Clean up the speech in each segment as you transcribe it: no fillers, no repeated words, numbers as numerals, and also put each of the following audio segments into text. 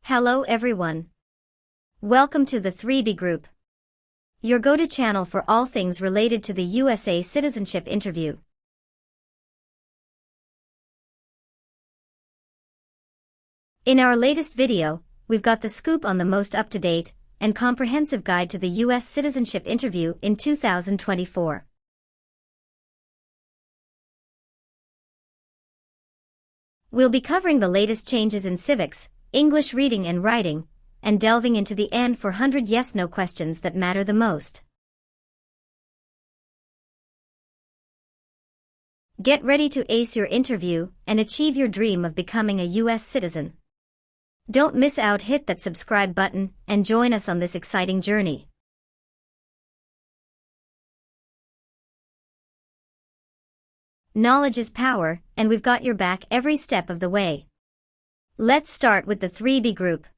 Hello everyone. Welcome to the 3B Group, your go-to channel for all things related to the USA citizenship interview. In our latest video, we've got the scoop on the most up-to-date and comprehensive guide to the US citizenship interview in 2024. We'll be covering the latest changes in civics, English reading and writing, and delving into the N-400 yes-no questions that matter the most. Get ready to ace your interview and achieve your dream of becoming a US citizen. Don't miss out, hit that subscribe button and join us on this exciting journey. Knowledge is power, and we've got your back every step of the way. Let's start with the 3B Group.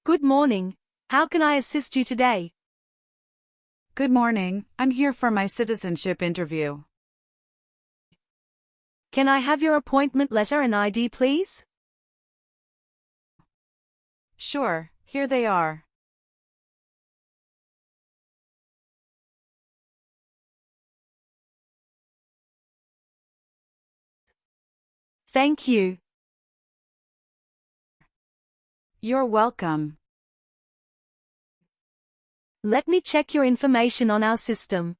Good morning. How can I assist you today? Good morning. I'm here for my citizenship interview. Can I have your appointment letter and ID, please? Sure, here they are. Thank you. You're welcome. Let me check your information on our system.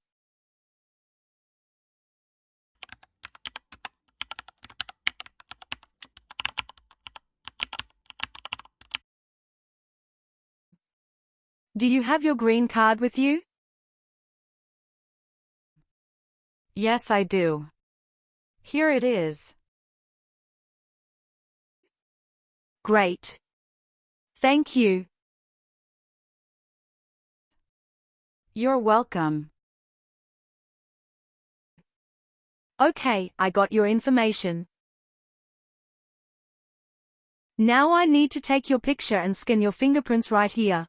Do you have your green card with you? Yes, I do. Here it is. Great. Thank you. You're welcome. Okay, I got your information. Now I need to take your picture and scan your fingerprints right here.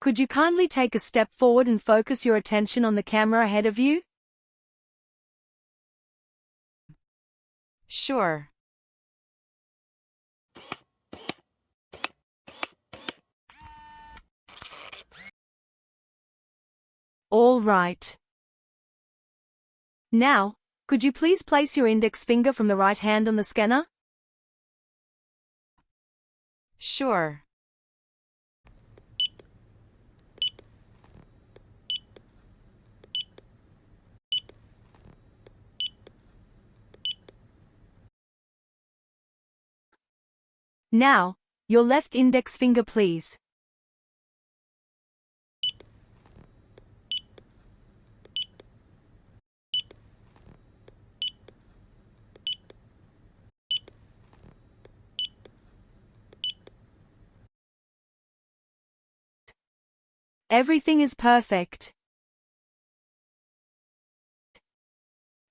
Could you kindly take a step forward and focus your attention on the camera ahead of you? Sure. All right. Now, could you please place your index finger from the right hand on the scanner? Sure. Now, your left index finger, please. Everything is perfect.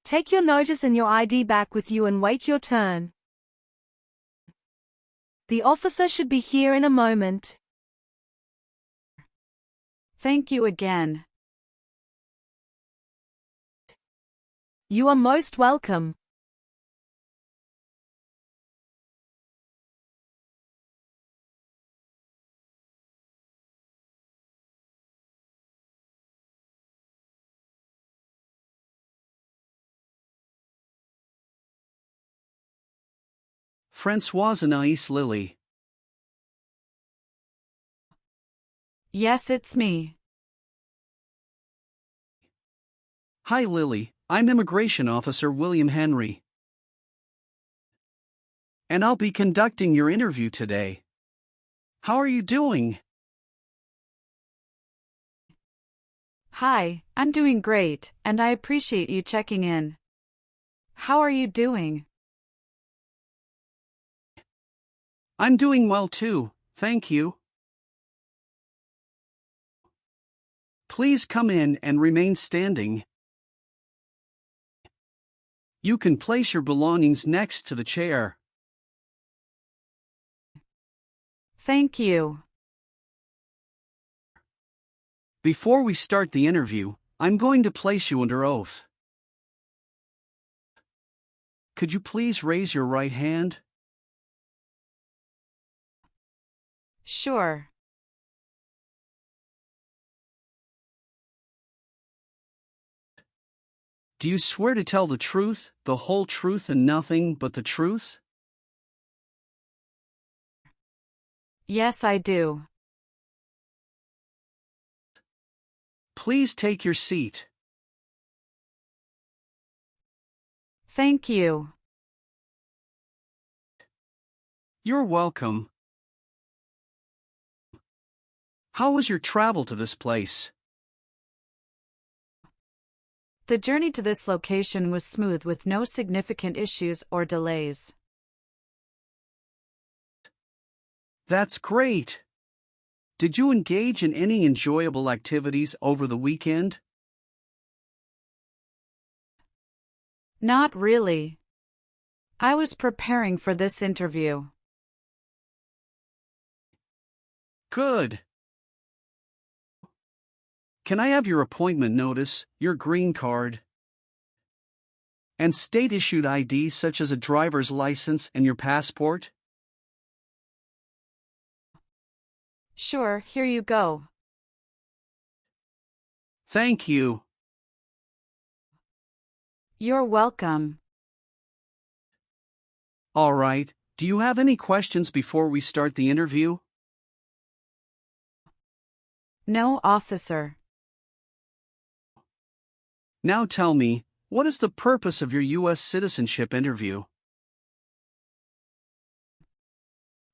Take your notice and your ID back with you and wait your turn. The officer should be here in a moment. Thank you again. You are most welcome. Françoise Anais Lily. Yes, it's me. Hi Lily, I'm Immigration Officer William Henry. And I'll be conducting your interview today. How are you doing? Hi, I'm doing great, and I appreciate you checking in. How are you doing? I'm doing well too, thank you. Please come in and remain standing. You can place your belongings next to the chair. Thank you. Before we start the interview, I'm going to place you under oath. Could you please raise your right hand? Sure. Do you swear to tell the truth, the whole truth and nothing but the truth? Yes, I do. Please take your seat. Thank you. You're welcome. How was your travel to this place? The journey to this location was smooth with no significant issues or delays. That's great. Did you engage in any enjoyable activities over the weekend? Not really. I was preparing for this interview. Good. Can I have your appointment notice, your green card, and state-issued ID such as a driver's license and your passport? Sure, here you go. Thank you. You're welcome. All right, do you have any questions before we start the interview? No, officer. Now tell me, what is the purpose of your U.S. citizenship interview?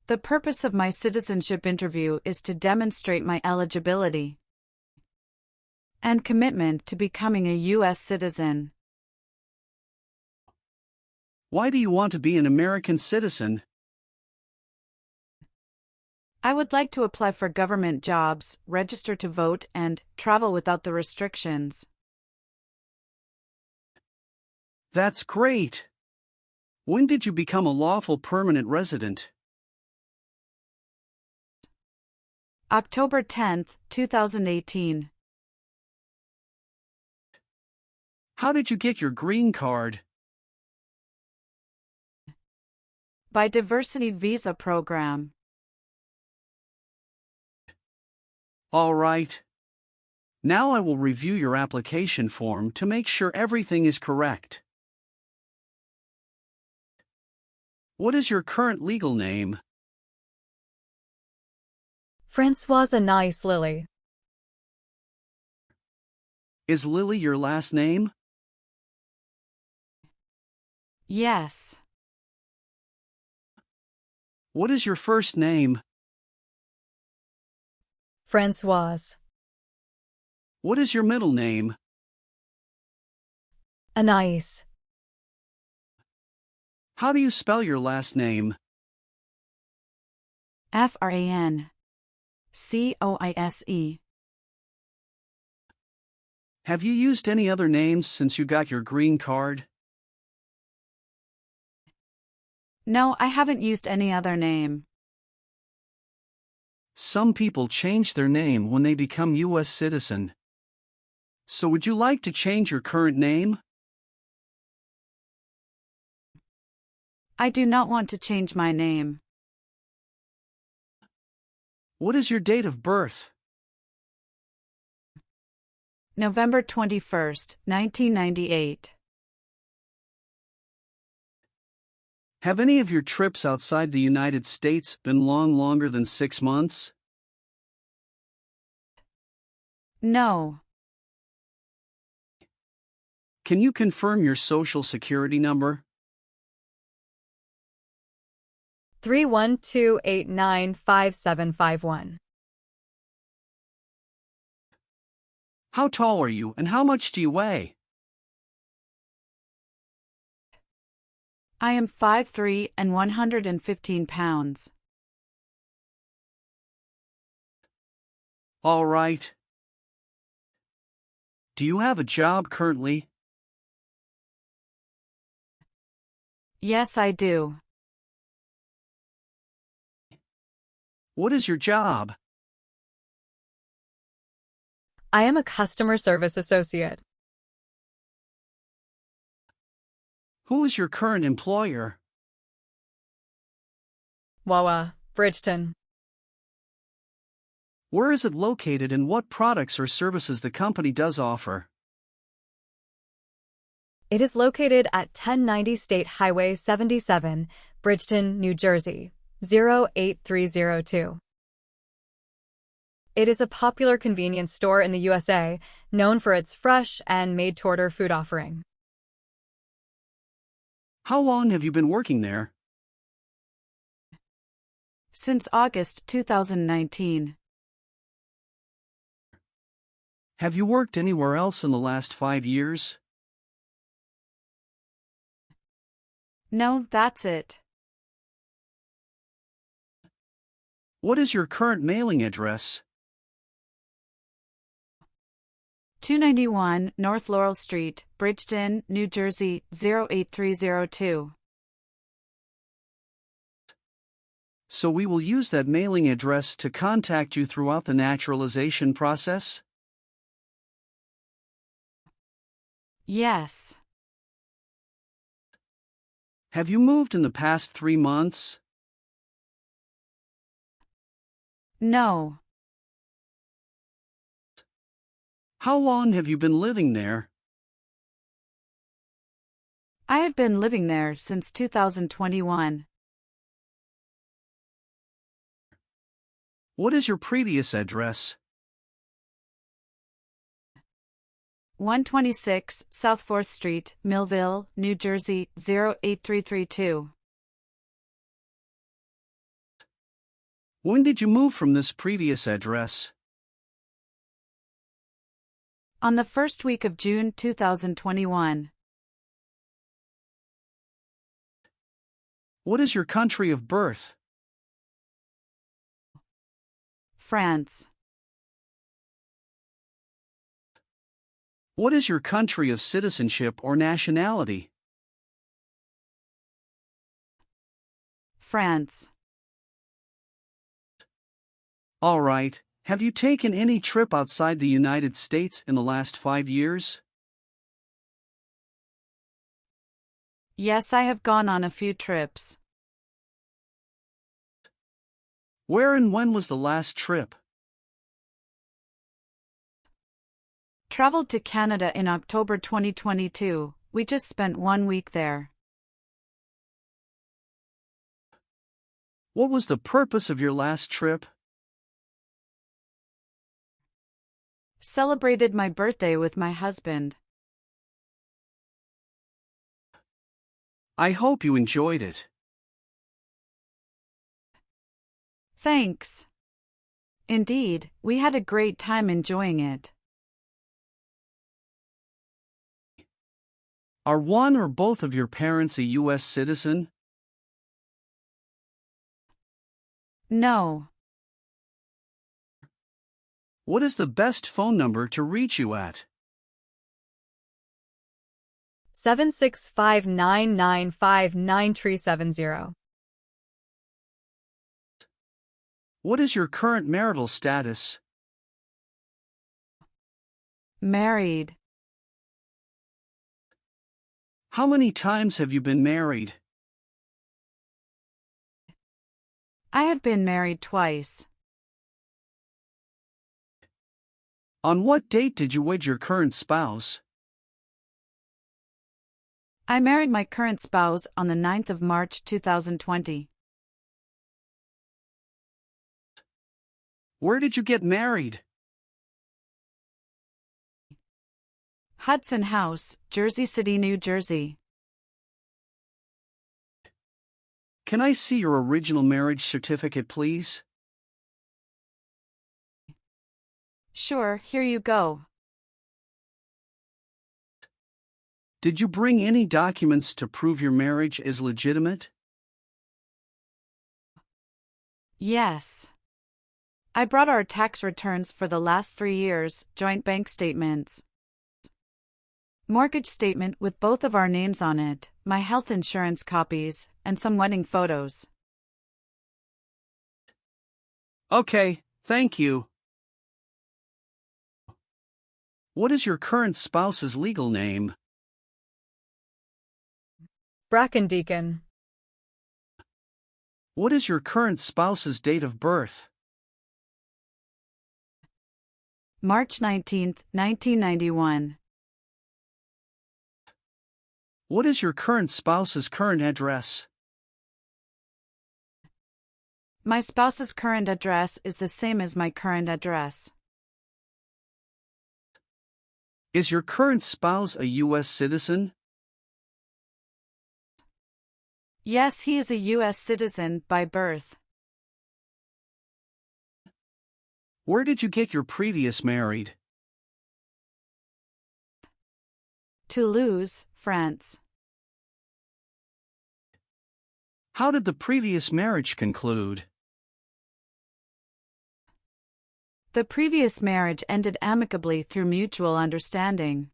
The purpose of my citizenship interview is to demonstrate my eligibility and commitment to becoming a U.S. citizen. Why do you want to be an American citizen? I would like to apply for government jobs, register to vote, and travel without the restrictions. That's great. When did you become a lawful permanent resident? October 10, 2018. How did you get your green card? By Diversity Visa Program. All right. Now I will review your application form to make sure everything is correct. What is your current legal name? Francoise Anais Lily. Is Lily your last name? Yes. What is your first name? Francoise. What is your middle name? Anais. How do you spell your last name? Francoise. Have you used any other names since you got your green card? No, I haven't used any other name. Some people change their name when they become U.S. citizen. So would you like to change your current name? I do not want to change my name. What is your date of birth? November 21, 1998. Have any of your trips outside the United States been longer than 6 months? No. Can you confirm your social security number? 312895751. How tall are you and how much do you weigh? I am 5'3" and 115 pounds. All right. Do you have a job currently? Yes, I do. What is your job? I am a customer service associate. Who is your current employer? Wawa, Bridgeton. Where is it located and what products or services the company does offer? It is located at 1090 State Highway 77, Bridgeton, New Jersey, 08302. It is a popular convenience store in the USA, known for its fresh and made-to-order food offering. How long have you been working there? Since August 2019. Have you worked anywhere else in the last 5 years? No, that's it. What is your current mailing address? 291 North Laurel Street, Bridgeton, New Jersey, 08302. So we will use that mailing address to contact you throughout the naturalization process? Yes. Have you moved in the past 3 months? No. How long have you been living there? I have been living there since 2021. What is your previous address? 126 South 4th Street, Millville, New Jersey, 08332. When did you move from this previous address? On the first week of June 2021. What is your country of birth? France. What is your country of citizenship or nationality? France. All right. Have you taken any trip outside the United States in the last 5 years? Yes, I have gone on a few trips. Where and when was the last trip? Traveled to Canada in October 2022. We just spent 1 week there. What was the purpose of your last trip? Celebrated my birthday with my husband. I hope you enjoyed it. Thanks. Indeed, we had a great time enjoying it. Are one or both of your parents a U.S. citizen? No. What is the best phone number to reach you at? 765-995-9370. What is your current marital status? Married. How many times have you been married? I have been married twice. On what date did you wed your current spouse? I married my current spouse on the 9th of March 2020. Where did you get married? Hudson House, Jersey City, New Jersey. Can I see your original marriage certificate, please? Sure, here you go. Did you bring any documents to prove your marriage is legitimate? Yes. I brought our tax returns for the last 3 years, joint bank statements, mortgage statement with both of our names on it, my health insurance copies, and some wedding photos. Okay, thank you. What is your current spouse's legal name? Brackendeacon. What is your current spouse's date of birth? March 19, 1991. What is your current spouse's current address? My spouse's current address is the same as my current address. Is your current spouse a U.S. citizen? Yes, he is a U.S. citizen by birth. Where did you get your previous married? Toulouse, France. How did the previous marriage conclude? The previous marriage ended amicably through mutual understanding.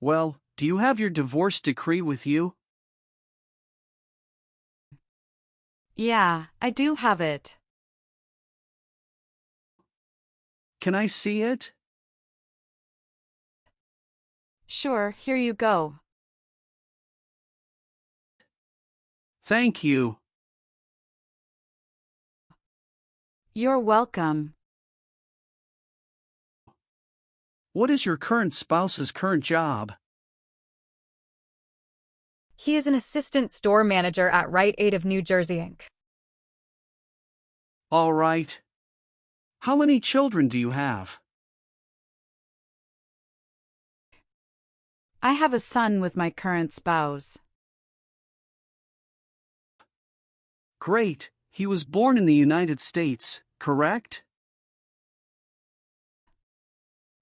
Well, do you have your divorce decree with you? Yeah, I do have it. Can I see it? Sure, here you go. Thank you. You're welcome. What is your current spouse's current job? He is an assistant store manager at Rite Aid of New Jersey, Inc. All right. How many children do you have? I have a son with my current spouse. Great. He was born in the United States, correct?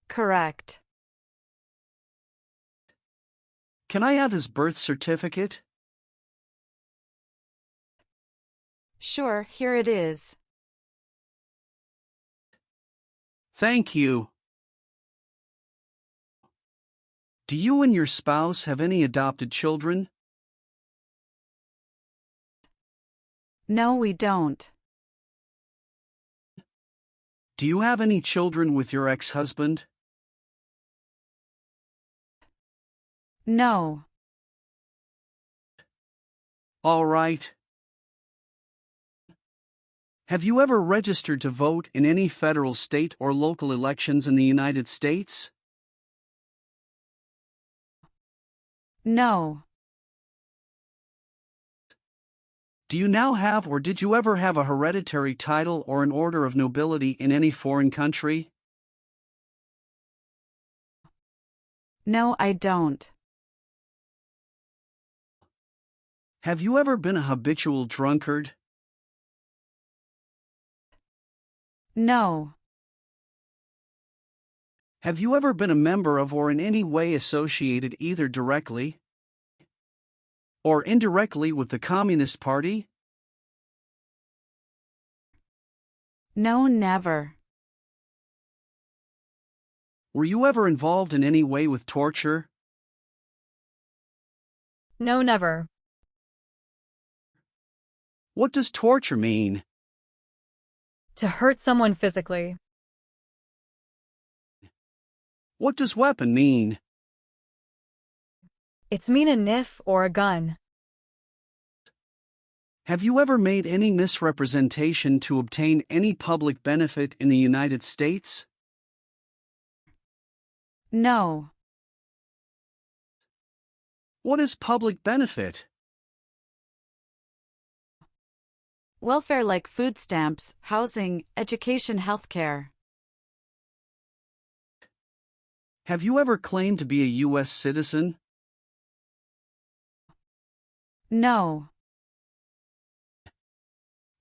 Correct. Can I have his birth certificate? Sure, here it is. Thank you. Do you and your spouse have any adopted children? No, we don't. Do you have any children with your ex-husband? No. All right. Have you ever registered to vote in any federal, state, or local elections in the United States? No. Do you now have or did you ever have a hereditary title or an order of nobility in any foreign country? No, I don't. Have you ever been a habitual drunkard? No. Have you ever been a member of or in any way associated either directly or indirectly with the Communist Party? No, never. Were you ever involved in any way with torture? No, never. What does torture mean? To hurt someone physically. What does weapon mean? It's mean a knife or a gun. Have you ever made any misrepresentation to obtain any public benefit in the United States? No. What is public benefit? Welfare like food stamps, housing, education, healthcare. Have you ever claimed to be a U.S. citizen? No.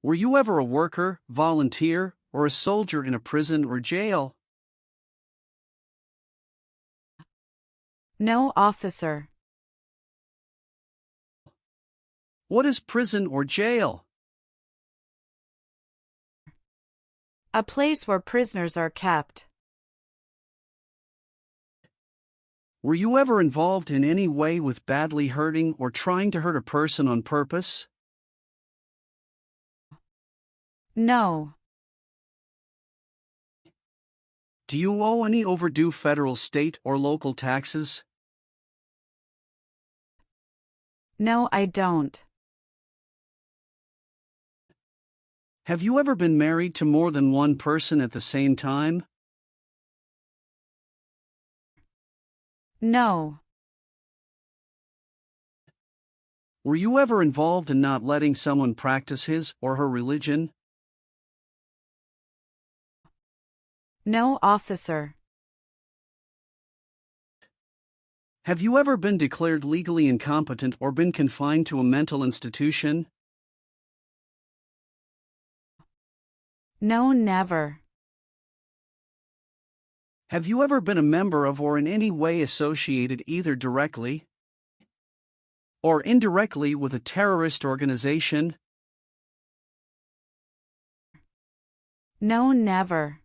Were you ever a worker, volunteer, or a soldier in a prison or jail? No, officer. What is prison or jail? A place where prisoners are kept. Were you ever involved in any way with badly hurting or trying to hurt a person on purpose? No. Do you owe any overdue federal, state, or local taxes? No, I don't. Have you ever been married to more than one person at the same time? No. Were you ever involved in not letting someone practice his or her religion? No, officer. Have you ever been declared legally incompetent or been confined to a mental institution? No, never. Have you ever been a member of or in any way associated either directly or indirectly with a terrorist organization? No, never.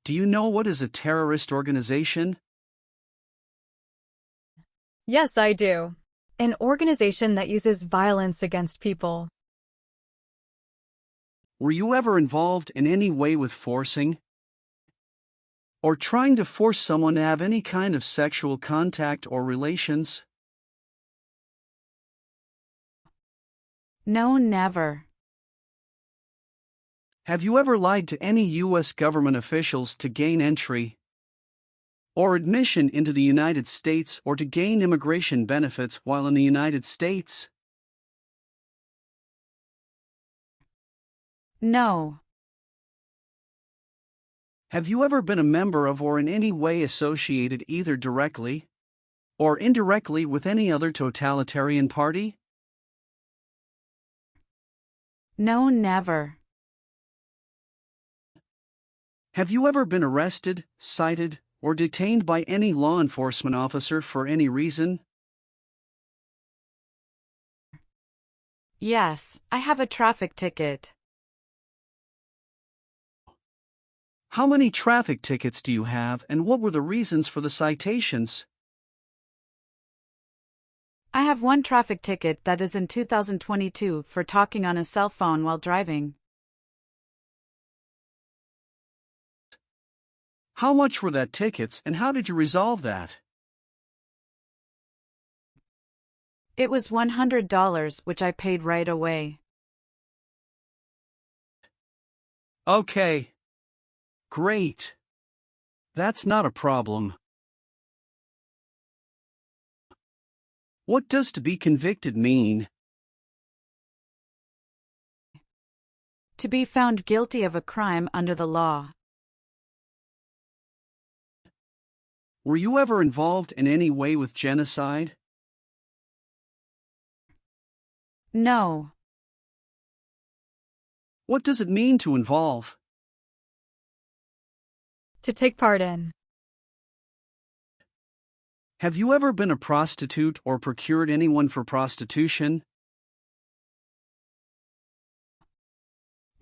Do you know what is a terrorist organization? Yes, I do. An organization that uses violence against people. Were you ever involved in any way with forcing or trying to force someone to have any kind of sexual contact or relations? No, never. Have you ever lied to any U.S. government officials to gain entry or admission into the United States or to gain immigration benefits while in the United States? No. Have you ever been a member of or in any way associated either directly or indirectly with any other totalitarian party? No, never. Have you ever been arrested, cited, or detained by any law enforcement officer for any reason? Yes, I have a traffic ticket. How many traffic tickets do you have, and what were the reasons for the citations? I have one traffic ticket that is in 2022 for talking on a cell phone while driving. How much were that tickets, and how did you resolve that? It was $100, which I paid right away. Okay. Great. That's not a problem. What does to be convicted mean? To be found guilty of a crime under the law. Were you ever involved in any way with genocide? No. What does it mean to involve? To take part in. Have you ever been a prostitute or procured anyone for prostitution?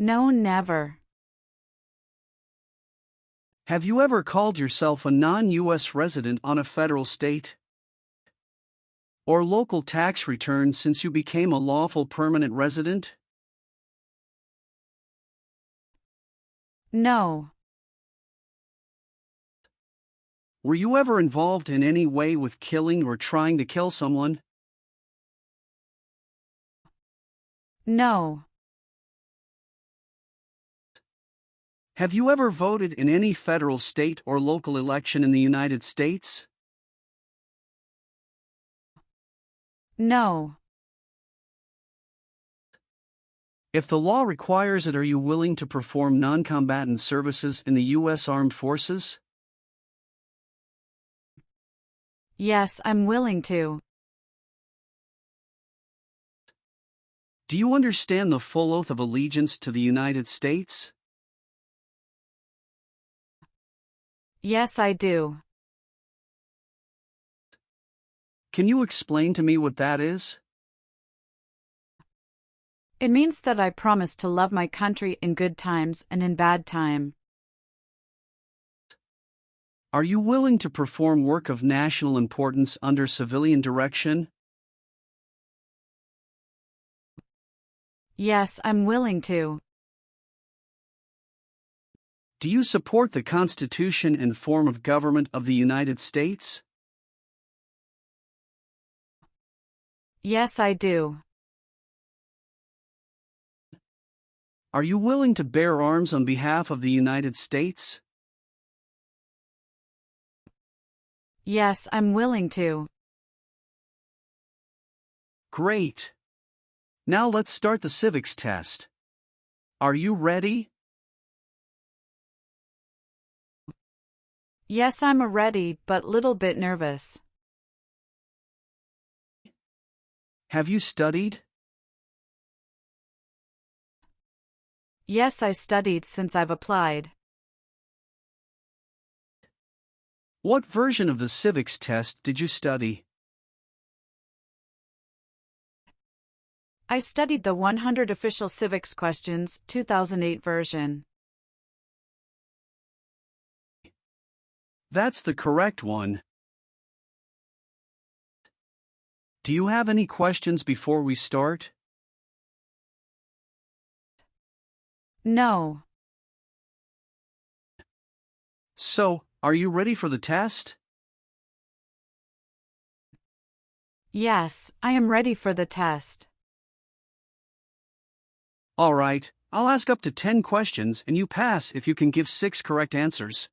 No, never. Have you ever called yourself a non-U.S. resident on a federal, state, or local tax return since you became a lawful permanent resident? No. Were you ever involved in any way with killing or trying to kill someone? No. Have you ever voted in any federal, state, or local election in the United States? No. If the law requires it, are you willing to perform non-combatant services in the U.S. Armed Forces? Yes, I'm willing to. Do you understand the full oath of allegiance to the United States? Yes, I do. Can you explain to me what that is? It means that I promise to love my country in good times and in bad time. Are you willing to perform work of national importance under civilian direction? Yes, I'm willing to. Do you support the Constitution and form of government of the United States? Yes, I do. Are you willing to bear arms on behalf of the United States? Yes, I'm willing to. Great. Now let's start the civics test. Are you ready? Yes, I'm ready, but little bit nervous. Have you studied? Yes, I studied since I've applied. What version of the civics test did you study? I studied the 100 Official Civics Questions, 2008 version. That's the correct one. Do you have any questions before we start? No. So, are you ready for the test? Yes, I am ready for the test. All right, I'll ask up to 10 questions and you pass if you can give 6 correct answers.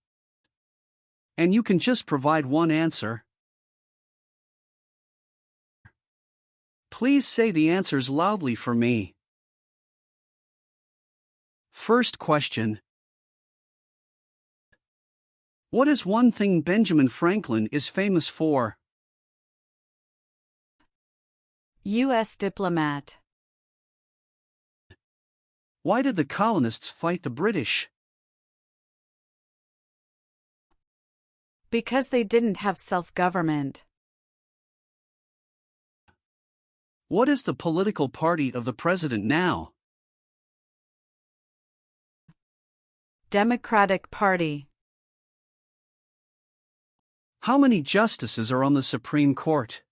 And you can just provide one answer. Please say the answers loudly for me. First question. What is one thing Benjamin Franklin is famous for? U.S. diplomat. Why did the colonists fight the British? Because they didn't have self-government. What is the political party of the president now? Democratic Party. How many justices are on the Supreme Court?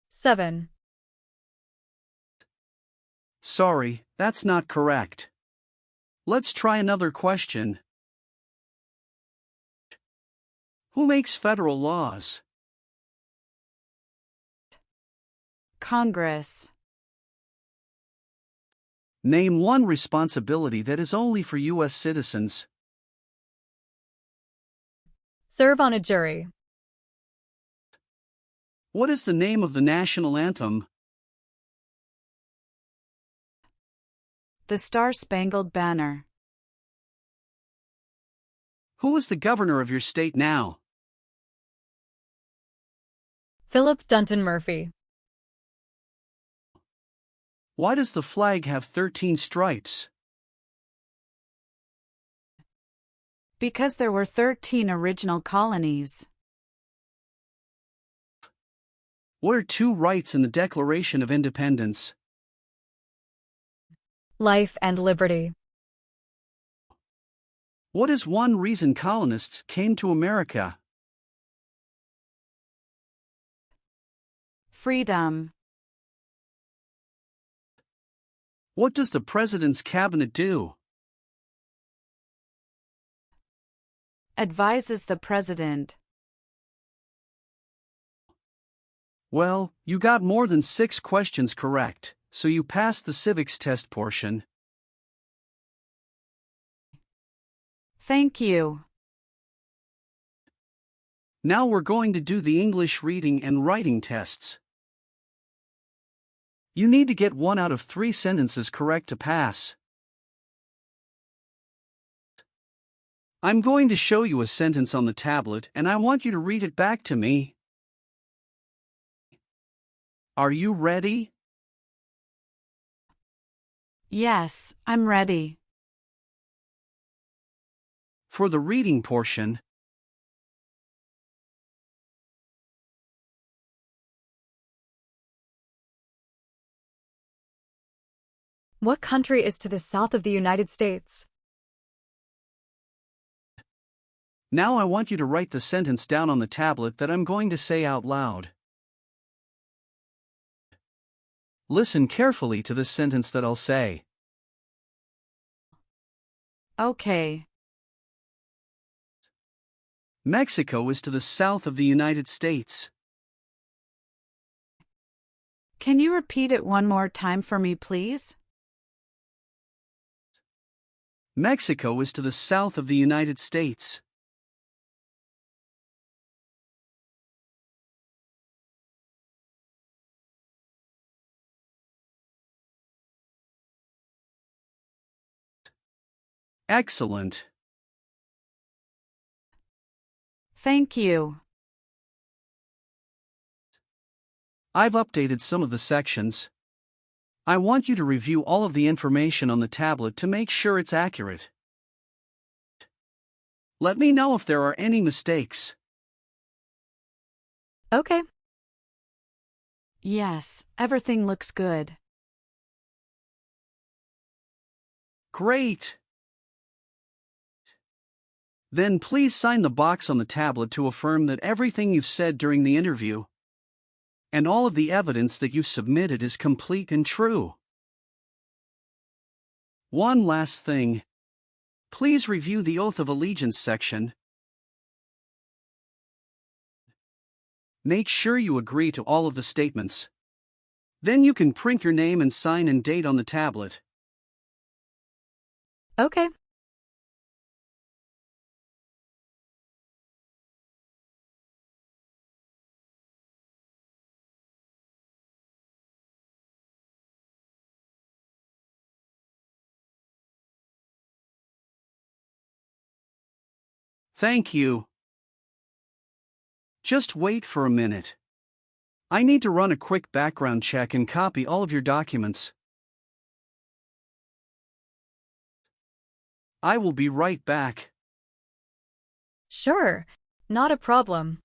7. Sorry, that's not correct. Let's try another question. Who makes federal laws? Congress. Name one responsibility that is only for U.S. citizens. Serve on a jury. What is the name of the national anthem? The Star-Spangled Banner. Who is the governor of your state now? Philip Dunton Murphy. Why does the flag have 13 stripes? Because there were 13 original colonies. What are 2 rights in the Declaration of Independence? Life and liberty. What is one reason colonists came to America? Freedom. What does the President's cabinet do? Advises the President. Well, you got more than 6 questions correct, so you passed the civics test portion. Thank you. Now we're going to do the English reading and writing tests. You need to get 1 out of 3 sentences correct to pass. I'm going to show you a sentence on the tablet and I want you to read it back to me. Are you ready? Yes, I'm ready. For the reading portion, What country is to the south of the United States? now I want you to write the sentence down on the tablet that I'm going to say out loud. Listen carefully to this sentence that I'll say. Okay. Mexico is to the south of the United States. Can you repeat it one more time for me, please? Mexico is to the south of the United States. Excellent. Thank you. I've updated some of the sections. I want you to review all of the information on the tablet to make sure it's accurate. Let me know if there are any mistakes. Okay. Yes, everything looks good. Great. Then please sign the box on the tablet to affirm that everything you've said during the interview and all of the evidence that you've submitted is complete and true. One last thing. Please review the Oath of Allegiance section. Make sure you agree to all of the statements. Then you can print your name and sign and date on the tablet. Okay. Thank you. Just wait for a minute. I need to run a quick background check and copy all of your documents. I will be right back. Sure. Not a problem.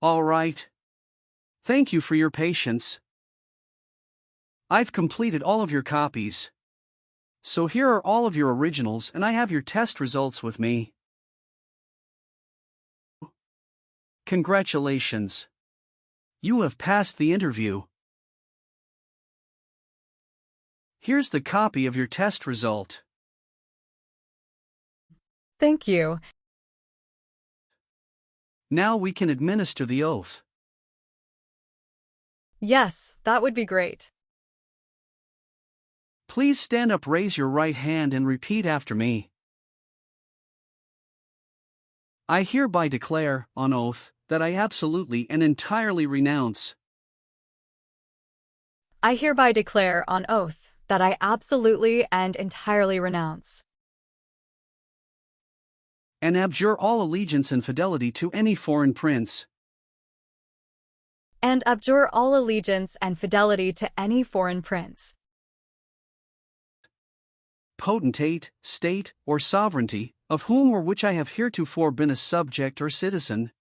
All right. Thank you for your patience. I've completed all of your copies. So here are all of your originals and I have your test results with me. Congratulations. You have passed the interview. Here's the copy of your test result. Thank you. Now we can administer the oath. Yes, that would be great. Please stand up, raise your right hand and repeat after me. I hereby declare, on oath, that I absolutely and entirely renounce. I hereby declare on oath that I absolutely and entirely renounce And abjure all allegiance and fidelity to any foreign prince, and abjure all allegiance and fidelity to any foreign prince, potentate, state, or sovereignty, of whom or which I have heretofore been a subject or citizen,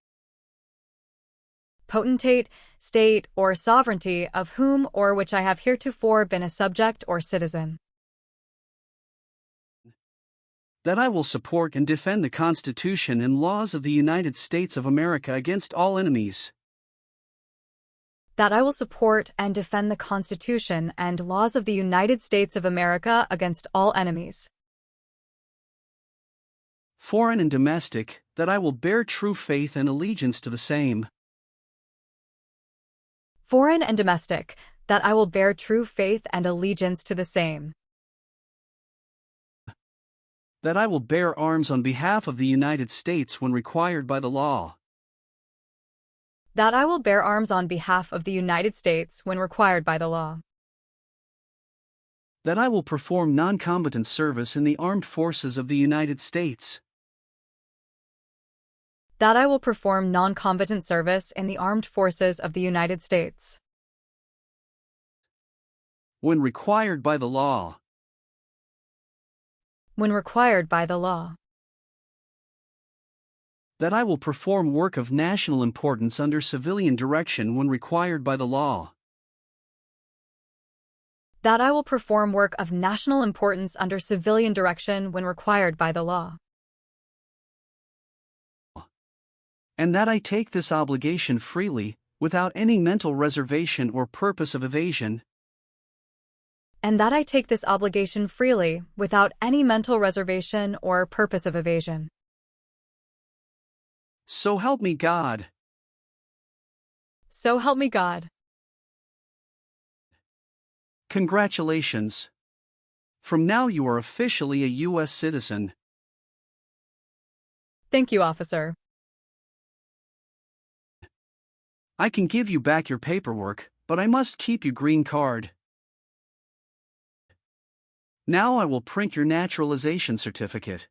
potentate, state, or sovereignty of whom or which I have heretofore been a subject or citizen, that I will support and defend the Constitution and laws of the United States of America against all enemies, that I will support and defend the Constitution and laws of the United States of America against all enemies, foreign and domestic, that I will bear true faith and allegiance to the same, foreign and domestic, that I will bear true faith and allegiance to the same, that I will bear arms on behalf of the United States when required by the law, that I will bear arms on behalf of the United States when required by the law, that I will perform non-combatant service in the armed forces of the United States, that I will perform non-combatant service in the armed forces of the United States when required by the law, when required by the law, that I will perform work of national importance under civilian direction when required by the law, That I will perform work of national importance under civilian direction when required by the law. And that I take this obligation freely, without any mental reservation or purpose of evasion. And that I take this obligation freely, without any mental reservation or purpose of evasion. So help me God. So help me God. Congratulations. From now you are officially a U.S. citizen. Thank you, officer. I can give you back your paperwork, but I must keep your green card. Now I will print your naturalization certificate.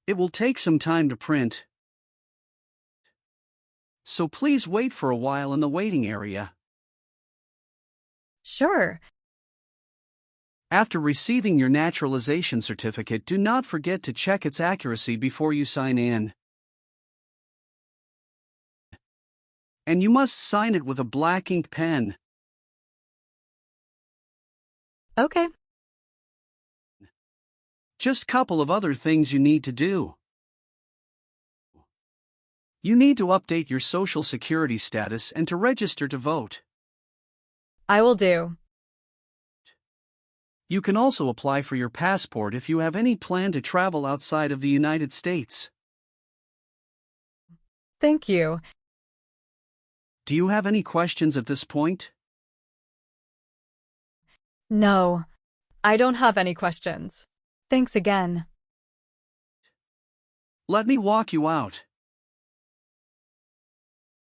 It will take some time to print, so please wait for a while in the waiting area. Sure. After receiving your naturalization certificate, do not forget to check its accuracy before you sign in. And you must sign it with a black ink pen. Okay. Just couple of other things you need to do. You need to update your social security status and to register to vote. I will do. You can also apply for your passport if you have any plan to travel outside of the United States. Thank you. Do you have any questions at this point? No, I don't have any questions. Thanks again. Let me walk you out.